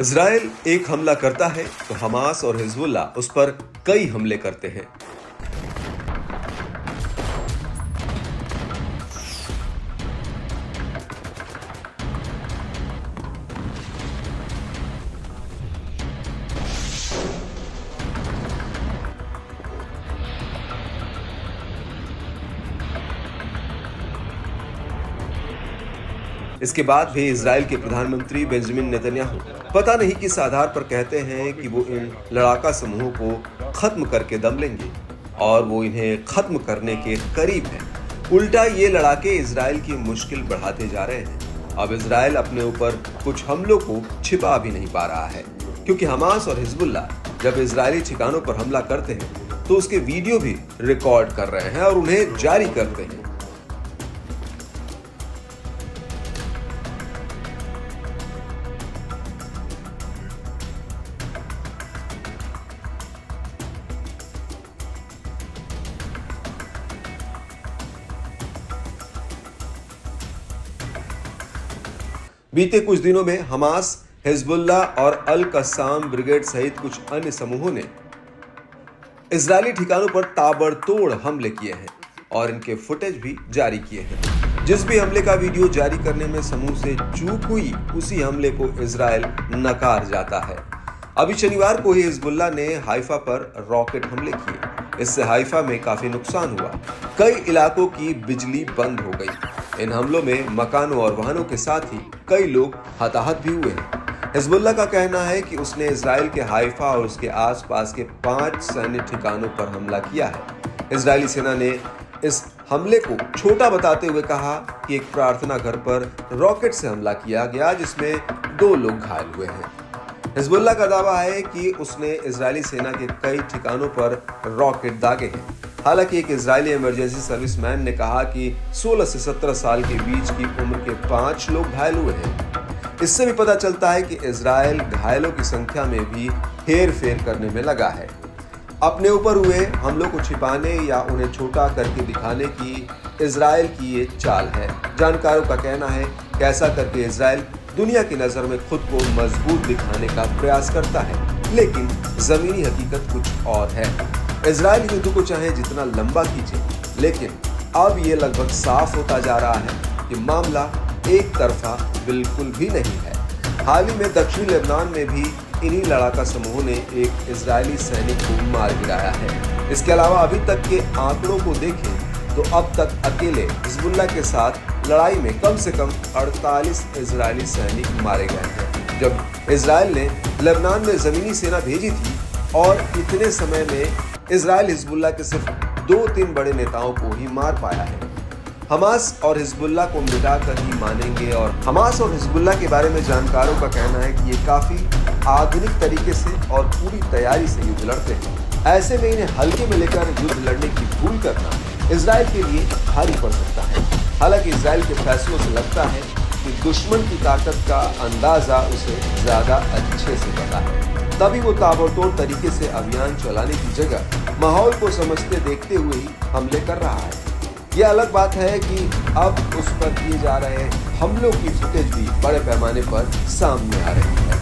Israel एक हमला करता है तो हमास और हिजबुल्लाह उस पर कई हमले करते हैं। इसके बाद भी इजराइल के प्रधानमंत्री बेंजामिन नेतन्याहू पता नहीं किस आधार पर कहते हैं कि वो इन लड़ाका समूहों को खत्म करके दम लेंगे और वो इन्हें खत्म करने के करीब है। उल्टा ये लड़ाके इजराइल की मुश्किल बढ़ाते जा रहे हैं। अब इजराइल अपने ऊपर कुछ हमलों को छिपा भी नहीं पा रहा है, क्योंकि हमास और हिजबुल्लाह जब इजरायली ठिकानों पर हमला करते हैं तो उसके वीडियो भी रिकॉर्ड कर रहे हैं और उन्हें जारी करते हैं। बीते कुछ दिनों में हमास, हिजबुल्लाह और अल कस्साम ब्रिगेड सहित कुछ अन्य समूहों ने इजरायली ठिकानों पर ताबड़तोड़ हमले किए हैं और इनके फुटेज भी जारी किए हैं। जिस भी हमले का वीडियो जारी करने में समूह से चूक हुई, उसी हमले को इजराइल नकार जाता है। अभी शनिवार को ही हिजबुल्लाह ने हाइफा पर रॉकेट हमले किए। इससे हाइफा में काफी नुकसान हुआ। कई इलाकों की बिजली बंद हो गई। इन हमलों में मकानों और वाहनों के साथ ही कई लोग हताहत भी हुए हैं। हिजबुल्लाह का कहना है कि उसने इजराइल के हाइफा और उसके आसपास के 5 सैन्य ठिकानों पर हमला किया है। इजरायली सेना ने इस हमले को छोटा बताते हुए कहा कि एक प्रार्थना घर पर रॉकेट से हमला किया गया, जिसमें 2 लोग घायल हुए हैं। हिजबुल्लाह का दावा है कि उसने इजरायली सेना के कई ठिकानों पर रॉकेट दागे हैं। हालांकि एक इजरायली इमरजेंसी सर्विसमैन ने कहा कि 16 से 17 साल के बीच की उम्र के 5 लोग घायल हुए हैं। इससे भी पता चलता है कि इजराइल घायलों की संख्या में भी हेर-फेर करने में लगा है। अपने ऊपर हुए हमलों को छिपाने या उन्हें छोटा करके दिखाने की इजराइल की ये चाल है। जानकारों का कहना है कि ऐसा करके इजराइल दुनिया की नजर में खुद को मजबूत दिखाने का प्रयास करता है, लेकिन जमीनी हकीकत कुछ और है। इजराइल युद्ध को चाहे जितना लंबा खींचे, लेकिन अब ये लगभग साफ होता जा रहा है कि मामला एक तरफा बिल्कुल भी नहीं है। हाल ही में दक्षिणी लेबनान में भी इन्हीं लड़ाका समूहों ने एक इजरायली सैनिक को मार गिराया है। इसके अलावा अभी तक के आंकड़ों को देखें तो अब तक अकेले हिजबुल्लाह के साथ लड़ाई में कम से कम 48 इजरायली सैनिक मारे गए हैं। जब इजराइल ने लेबनान में जमीनी सेना भेजी थी और इतने समय में इजराइल हिजबुल्लाह के सिर्फ 2-3 बड़े नेताओं को ही मार पाया है। हमास और हिजबुल्लाह को मिटाकर ही मानेंगे। और हमास और हिजबुल्लाह के बारे में जानकारों का कहना है कि ये काफी आधुनिक तरीके से और पूरी तैयारी से युद्ध लड़ते हैं। ऐसे में इन्हें हल्के में लेकर युद्ध लड़ने की भूल करना इजराइल के लिए भारी पड़ सकता है। हालांकि इजराइल के फैसलों से लगता है कि दुश्मन की ताकत का अंदाजा उसे ज्यादा अच्छे से पता है, तभी वो ताबड़तोड़ तरीके से अभियान चलाने की जगह माहौल को समझते देखते हुए ही हमले कर रहा है। यह अलग बात है कि अब उस पर किए जा रहे हमलों की फुटेज भी बड़े पैमाने पर सामने आ रही है।